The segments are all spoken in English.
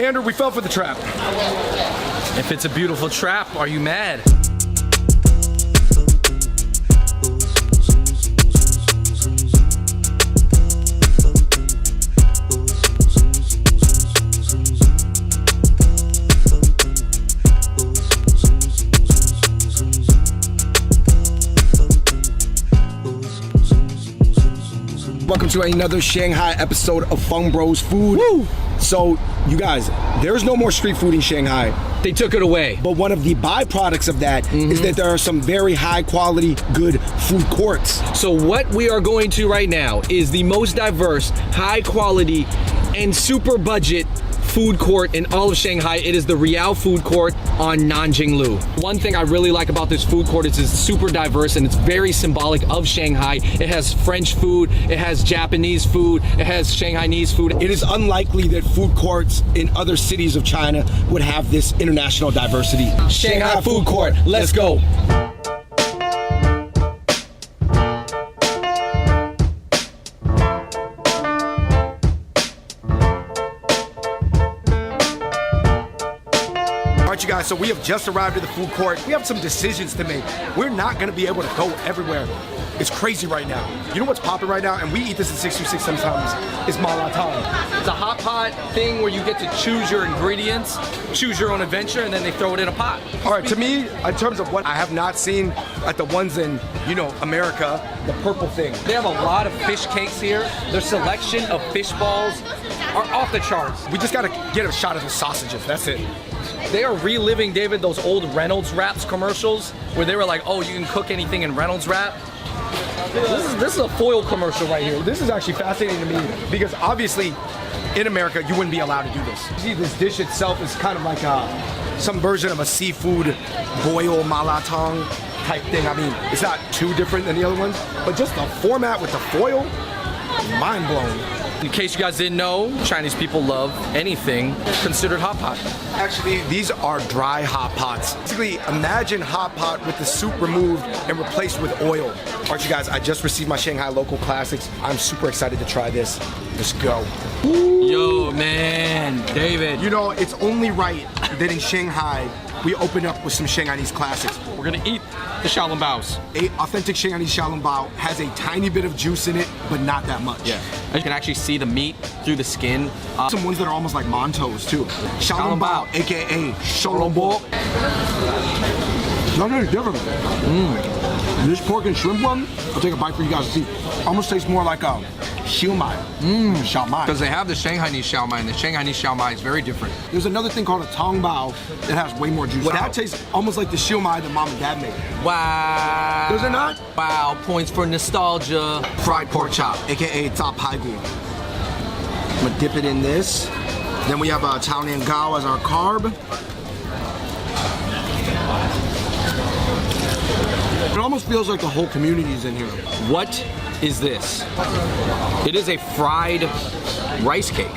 Andrew, we fell for the trap. If it's a beautiful trap, are you mad? Welcome to another Shanghai episode of Fung Bros Food. Woo! So, you guys, there's no more street food in Shanghai. They took it away. But one of the byproducts of that is that there are some very high quality, good food courts. So what we are going to right now is the most diverse, high quality, and super budget food court in all of Shanghai. It is the Riao Food Court on Nanjing Lu. One thing I really like about this food court is it's super diverse and it's very symbolic of Shanghai. It has French food, it has Japanese food, it has Shanghainese food. It is unlikely that food courts in other cities of China would have this international diversity. Shanghai Food Court, let's go. Alright, you guys, so we have just arrived at the food court. We have some decisions to make. We're not gonna be able to go everywhere. It's crazy right now. You know what's popping right now? And we eat this at 626 sometimes, is malatang. It's a hot pot thing where you get to choose your ingredients, choose your own adventure, and then they throw it in a pot. Alright, to me, in terms of what I have not seen at the ones in, you know, America, the purple thing. They have a lot of fish cakes here. Their selection of fish balls are off the charts. We just gotta get a shot of the sausages, that's it. They are reliving, David, those old Reynolds Wraps commercials where they were like, oh, you can cook anything in Reynolds Wrap. This is a foil commercial right here. This is actually fascinating to me because obviously in America you wouldn't be allowed to do this. You see, this dish itself is kind of like some version of a seafood boil malatang type thing. I mean, it's not too different than the other ones, but just the format with the foil, mind blown. In case you guys didn't know, Chinese people love anything considered hot pot. Actually, these are dry hot pots. Basically, imagine hot pot with the soup removed and replaced with oil. Alright, you guys, I just received my Shanghai local classics. I'm super excited to try this. Let's go. Yo, man, David. You know, it's only right that in Shanghai, we open up with some Shanghainese classics. We're gonna eat the xiaolongbao. A authentic Shanghainese xiaolongbao has a tiny bit of juice in it, but not that much. Yeah. You can actually see the meat through the skin. Some ones that are almost like mantos too. Xiaolongbao, aka xiaolongbao. Nothing different. This pork and shrimp one, I'll take a bite for you guys to see. Almost tastes more like a xiaomai. Xiaomai. Because they have the Shanghainese xiaomai, and the Shanghainese xiaomai is very different. There's another thing called a tongbao that has way more juice. Wow. That tastes almost like the xiaomai that mom and dad made. Wow. Does it not? Wow, points for nostalgia. Fried pork chop, aka ta pai gu. I'm gonna dip it in this. Then we have Tao Nian Gao as our carb. It almost feels like the whole community is in here. What is this? It is a fried rice cake.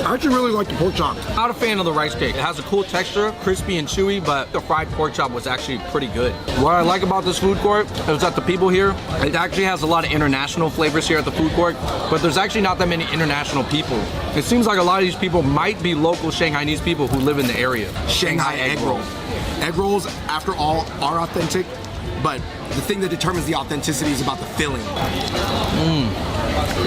I actually really like the pork chop. Not a fan of the rice cake. It has a cool texture, crispy and chewy, but the fried pork chop was actually pretty good. What I like about this food court is that the people here, it actually has a lot of international flavors here at the food court, but there's actually not that many international people. It seems like a lot of these people might be local Shanghainese people who live in the area. Shanghai egg rolls. Egg rolls, after all, are authentic, but the thing that determines the authenticity is about the filling.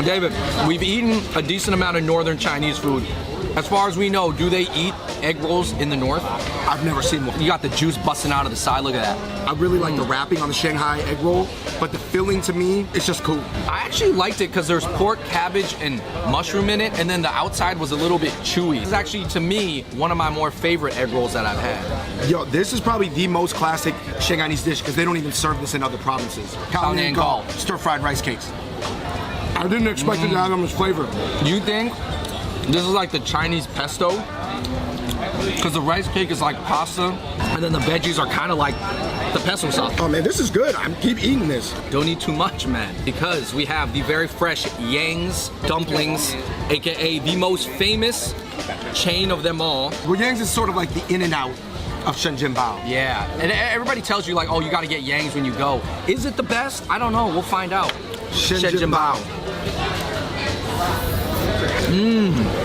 David, we've eaten a decent amount of northern Chinese food. As far as we know, do they eat egg rolls in the north? I've never seen one. You got the juice busting out of the side, look at that. I really like the wrapping on the Shanghai egg roll, but the filling to me, it's just cool. I actually liked it because there's pork, cabbage, and mushroom in it, and then the outside was a little bit chewy. This is actually, to me, one of my more favorite egg rolls that I've had. Yo, this is probably the most classic Shanghainese dish because they don't even serve this in other provinces. Tao Nian Gao, stir-fried rice cakes. I didn't expect it to have that much flavor. You think this is like the Chinese pesto? Because the rice cake is like pasta, and then the veggies are kind of like the pesto sauce. Oh man, this is good. I keep eating this. Don't eat too much, man, because we have the very fresh Yang's dumplings, aka the most famous chain of them all. Well, Yang's is sort of like the In-N-Out of Shenzhen Bao. Yeah, and everybody tells you like, oh, you got to get Yang's when you go. Is it the best? I don't know. We'll find out. Shenzhen Bao.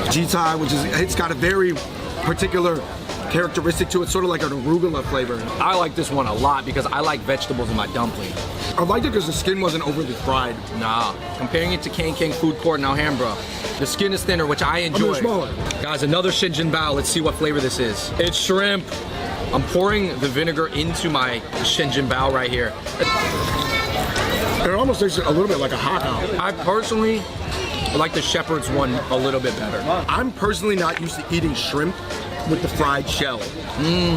Jitai, which is, it's got a very particular characteristic to it, sort of like an arugula flavor. I like this one a lot because I like vegetables in my dumpling. I liked it because the skin wasn't overly fried. Nah, comparing it to King Food Court in Alhambra, the skin is thinner, which I enjoy. Smaller. Guys, another Shinjin Bao. Let's see what flavor this is. It's shrimp. I'm pouring the vinegar into my Shinjin Bao right here. It almost tastes a little bit like a hot dog. I personally like the shepherd's one a little bit better. I'm personally not used to eating shrimp with the fried shell.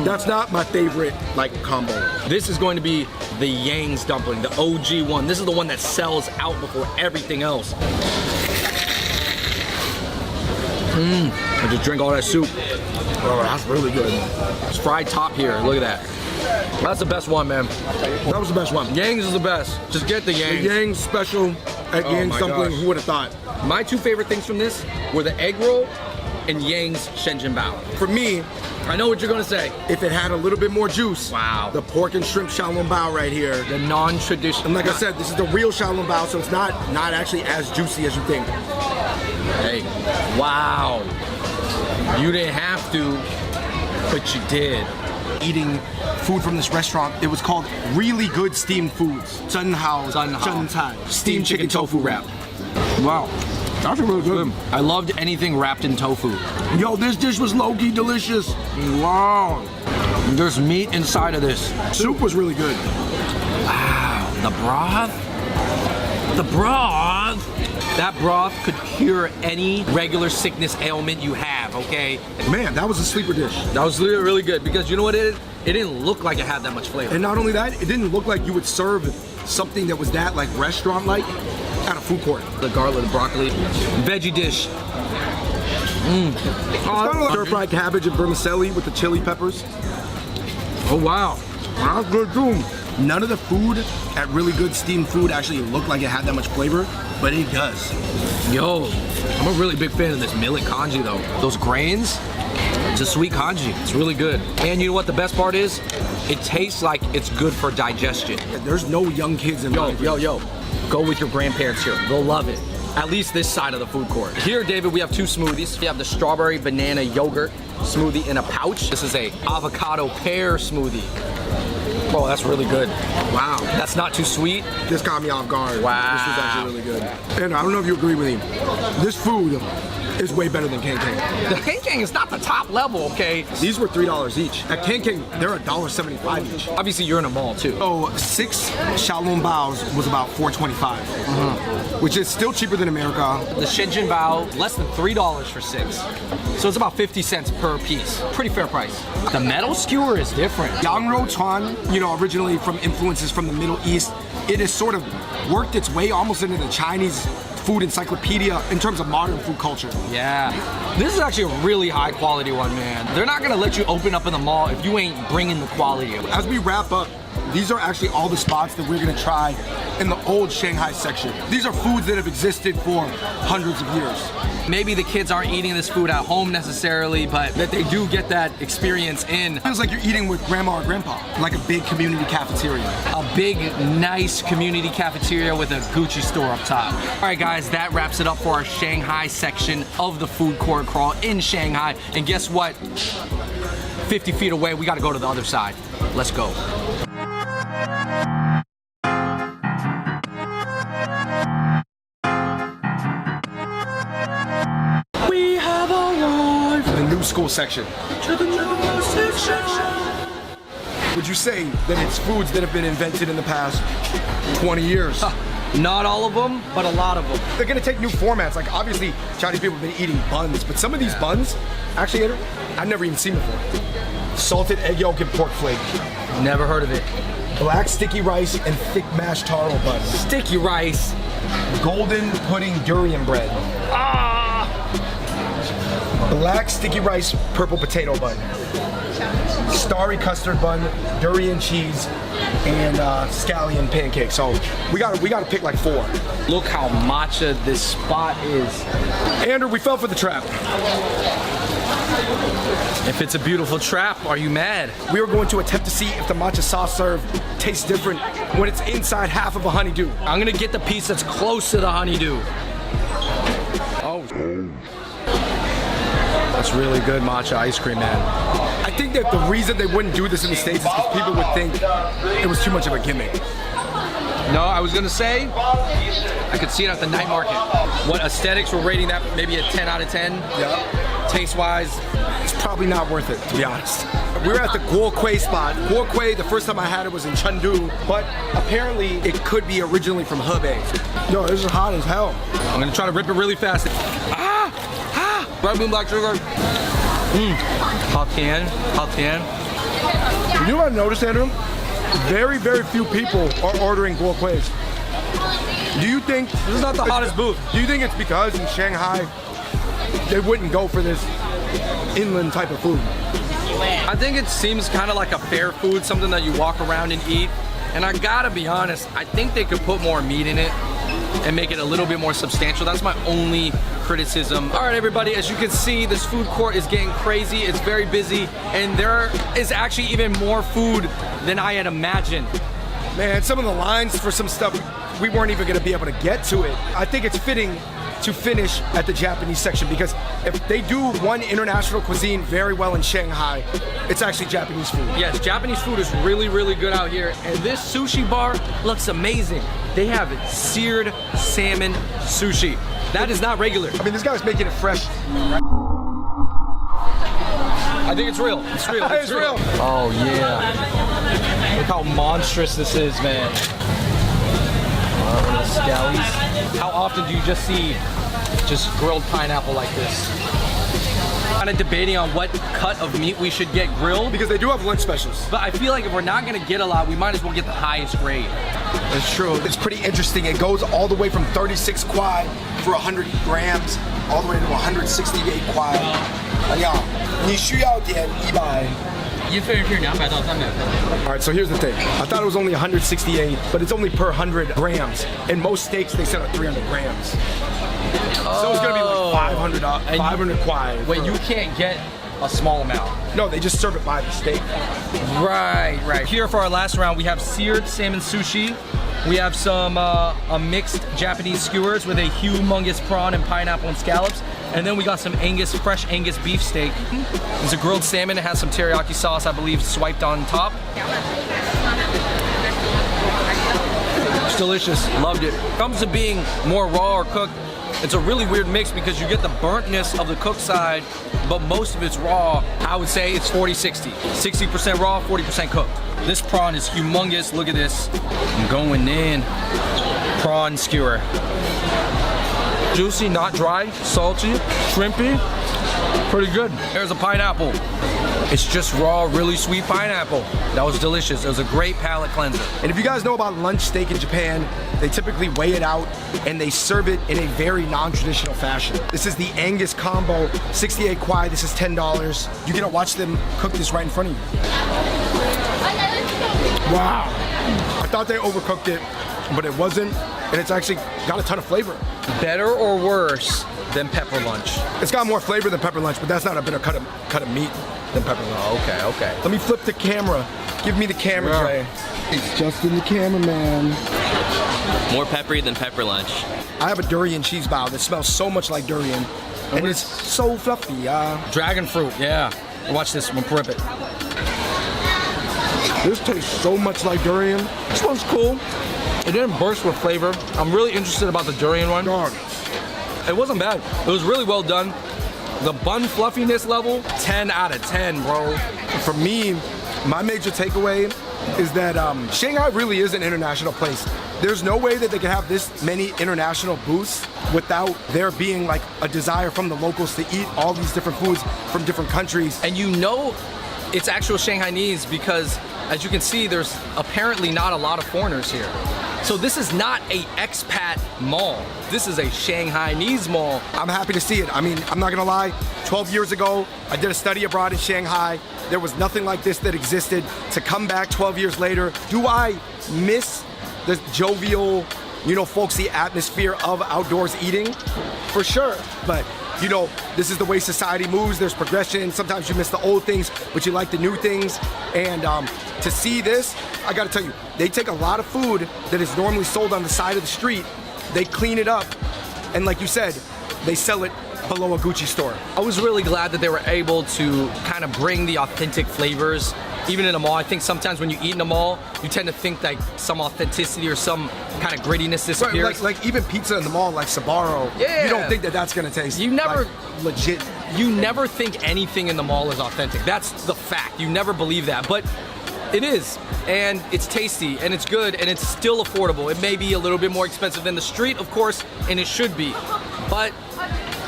That's not my favorite like combo. This is going to be the Yang's dumpling, the OG one. This is the one that sells out before everything else. I just drink all that soup. Oh, that's really good. It's fried top here. Look at that. That's the best one, man. That was the best one. Yang's is the best. Just get the Yang's. The Yang's special at Yang's dumpling. Who would have thought? My two favorite things from this were the egg roll and Yang's Shinjin Bao. For me, I know what you're gonna say. if it had a little bit more juice, Wow. the pork and shrimp xiaolong bao right here. The non-traditional. And like I said, this is the real xiaolong bao, so it's not actually as juicy as you think. Hey, wow. You didn't have to, but you did. Eating food from this restaurant, it was called Really Good Steamed Foods. Zhenhao. Steamed chicken tofu wrap. Wow. That's really good. I loved anything wrapped in tofu. Yo, this dish was low-key delicious. Wow. There's meat inside of this. Soup was really good. Wow. The broth? The broth? That broth could cure any regular sickness ailment you have, okay? Man, that was a sleeper dish. That was really, really good because you know what it is? It didn't look like it had that much flavor. And not only that, it didn't look like you would serve something that was that like restaurant-like at a food court. The garlic, the broccoli, veggie dish. It's kind of like stir-fried cabbage and vermicelli with the chili peppers. Oh, wow. That's good too. None of the food at Really Good Steamed Food actually looked like it had that much flavor, but it does. Yo, I'm a really big fan of this millet congee though. Those grains, it's a sweet congee. It's really good. And you know what the best part is? It tastes like it's good for digestion. There's no young kids in line. Yo. Go with your grandparents here. They'll love it. At least this side of the food court. Here, David, we have two smoothies. We have the strawberry banana yogurt smoothie in a pouch. This is a avocado pear smoothie. Oh, that's really good. Wow. That's not too sweet. This caught me off guard. Wow. This was actually really good. And I don't know if you agree with me. This food is way better than King. The King is not the top level, okay? These were $3 each. At King, they're $1.75 each. Obviously, you're in a mall too. So 6 xiaolong baos was about $4.25, which is still cheaper than America. The Shinjin Bao, less than $3 for 6. So it's about 50 cents per piece. Pretty fair price. The metal skewer is different. Yang Rou Chuan, originally from influences from the Middle East, it has sort of worked its way almost into the Chinese food encyclopedia in terms of modern food culture. Yeah. This is actually a really high quality one, man. They're not gonna let you open up in the mall if you ain't bringing the quality of it. As we wrap up, these are actually all the spots that we're gonna try in the old Shanghai section. These are foods that have existed for hundreds of years. Maybe the kids aren't eating this food at home necessarily, but that they do get that experience in. It feels like you're eating with grandma or grandpa, like a big community cafeteria. A big, nice community cafeteria with a Gucci store up top. All right, guys, that wraps it up for our Shanghai section of the food court crawl in Shanghai. And guess what? 50 feet away, we gotta go to the other side. Let's go. We have arrived The new school section. to the new section. Would you say that it's foods that have been invented in the past 20 years? Not all of them, but a lot of them. They're gonna take new formats. Like obviously Chinese people have been eating buns, but some of these buns, actually Andrew, I've never even seen before. Salted egg yolk and pork flake. Never heard of it. Black sticky rice and thick mashed taro buns. Sticky rice. Golden pudding durian bread. Black sticky rice, purple potato bun. Starry custard bun, durian cheese, and scallion pancake. So we gotta pick like 4. Look how matcha this spot is. Andrew, we fell for the trap. If it's a beautiful trap, are you mad? We are going to attempt to see if the matcha sauce served tastes different when it's inside half of a honeydew. I'm gonna get the piece that's close to the honeydew. Oh. That's really good matcha ice cream, man. I think that the reason they wouldn't do this in the States is because people would think it was too much of a gimmick. No, I was gonna say, I could see it at the night market. What aesthetics we're rating that? Maybe a 10 out of 10? Yeah. Taste-wise, It's probably not worth it, to be honest. We were at the guo kui spot. Guo kui, the first time I had it was in Chengdu, but apparently it could be originally from Hebei. Yo, this is hot as hell. I'm gonna try to rip it really fast. Red bean black sugar. Hot tan, hot tan. You know what I noticed, Andrew? Very, very few people are ordering guo kuis. Do you think This is not the hottest booth. Do you think it's because in Shanghai they wouldn't go for this inland type of food? I think it seems kind of like a fair food, something that you walk around and eat. And I gotta be honest, I think they could put more meat in it and make it a little bit more substantial. That's my only criticism. All right, everybody, as you can see, this food court is getting crazy. It's very busy, and there is actually even more food than I had imagined. Man, some of the lines for some stuff, we weren't even gonna be able to get to it. I think it's fitting to finish at the Japanese section because if they do one international cuisine very well in Shanghai, it's actually Japanese food. Yes, Japanese food is really, really good out here. And this sushi bar looks amazing. They have seared salmon sushi. That is not regular. I mean, this guy's making it fresh. I think it's real. It's real. It's real. Oh, yeah. Look how monstrous this is, man. One of the scallies. How often do you just see just grilled pineapple like this? Kind of debating on what cut of meat we should get grilled. Because they do have lunch specials. But I feel like if we're not gonna get a lot, we might as well get the highest grade. It's true. It's pretty interesting. It goes all the way from 36 kwai for 100 grams, all the way to 168 kwai. 你需要点100. 一份是200到300份。 All right, so here's the thing. I thought it was only 168, but it's only per 100 grams. In most steaks, they sell at 300 grams. So it's gonna be like 500, 500 kwai. Wait, you can't get a small amount. No, they just serve it by the steak. Right, right. Here for our last round, we have seared salmon sushi. We have some a mixed Japanese skewers with a humongous prawn and pineapple and scallops. And then we got some Angus, fresh Angus beef steak. It's a grilled salmon. It has some teriyaki sauce, I believe, swiped on top. It's delicious. Loved it. Comes to being more raw or cooked, it's a really weird mix because you get the burntness of the cooked side, but most of it's raw. I would say it's 40-60. 60% raw, 40% cooked. This prawn is humongous. Look at this. I'm going in. Prawn skewer. Juicy, not dry, salty, shrimpy. Pretty good. There's a pineapple. It's just raw, really sweet pineapple. That was delicious. It was a great palate cleanser. And if you guys know about lunch steak in Japan, they typically weigh it out and they serve it in a very non-traditional fashion. This is the Angus combo, 68 kwai. This is $10. You get to watch them cook this right in front of you. Wow. I thought they overcooked it, but it wasn't. And it's actually got a ton of flavor. Better or worse than pepper lunch? It's got more flavor than pepper lunch, but that's not a better cut of meat than pepper lunch. Oh, okay, okay. Let me flip the camera. Give me the camera, Yeah. Trey. It's Justin the cameraman. More peppery than pepper lunch. I have a durian cheese bao that smells so much like durian. And it's so fluffy. Dragon fruit, yeah. Watch this, I'm gonna rip it. This tastes so much like durian. This one's cool. It didn't burst with flavor. I'm really interested about the durian one. Dog. It wasn't bad. It was really well done. The bun fluffiness level, 10 out of 10, bro. For me, my major takeaway is that Shanghai really is an international place. There's no way that they can have this many international booths without there being like a desire from the locals to eat all these different foods from different countries. And you know it's actual Shanghainese because, as you can see, there's apparently not a lot of foreigners here. So this is not a expat mall. This is a Shanghainese mall. I'm happy to see it. I mean, I'm not gonna lie, 12 years ago, I did a study abroad in Shanghai. There was nothing like this that existed. To come back 12 years later, do I miss the jovial, folksy atmosphere of outdoors eating? For sure, but this is the way society moves. There's progression. Sometimes you miss the old things, but you like the new things. And to see this, I gotta tell you, they take a lot of food that is normally sold on the side of the street, they clean it up, and like you said, they sell it below a Gucci store. I was really glad that they were able to kind of bring the authentic flavors, even in a mall. I think sometimes when you eat in a mall, you tend to think like some authenticity or some kind of grittiness disappears. Right, like even pizza in the mall, like Sbarro. Yeah. You don't think that that's gonna taste. You never like, legit. You never think anything in the mall is authentic. That's the fact. You never believe that, but it is, and it's tasty, and it's good, and it's still affordable. It may be a little bit more expensive than the street, of course, and it should be, but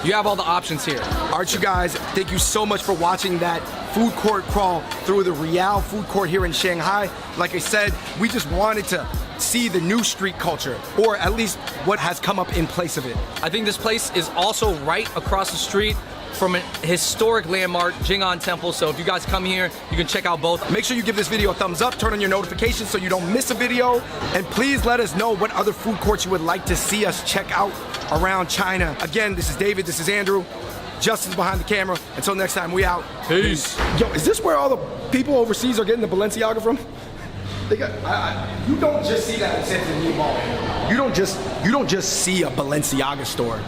you have all the options here. All right, you guys, thank you so much for watching that food court crawl through the Rial food court here in Shanghai. Like I said, we just wanted to see the new street culture, or at least what has come up in place of it. I think this place is also right across the street from a historic landmark, Jing'an Temple. So if you guys come here, you can check out both. Make sure you give this video a thumbs up, turn on your notifications so you don't miss a video, and please let us know what other food courts you would like to see us check out around China. Again, this is David, this is Andrew, Justin's behind the camera. Until next time, we out. Peace. Yo, is this where all the people overseas are getting the Balenciaga from? They got, you don't just see that in San Diego Mall. You don't just see a Balenciaga store.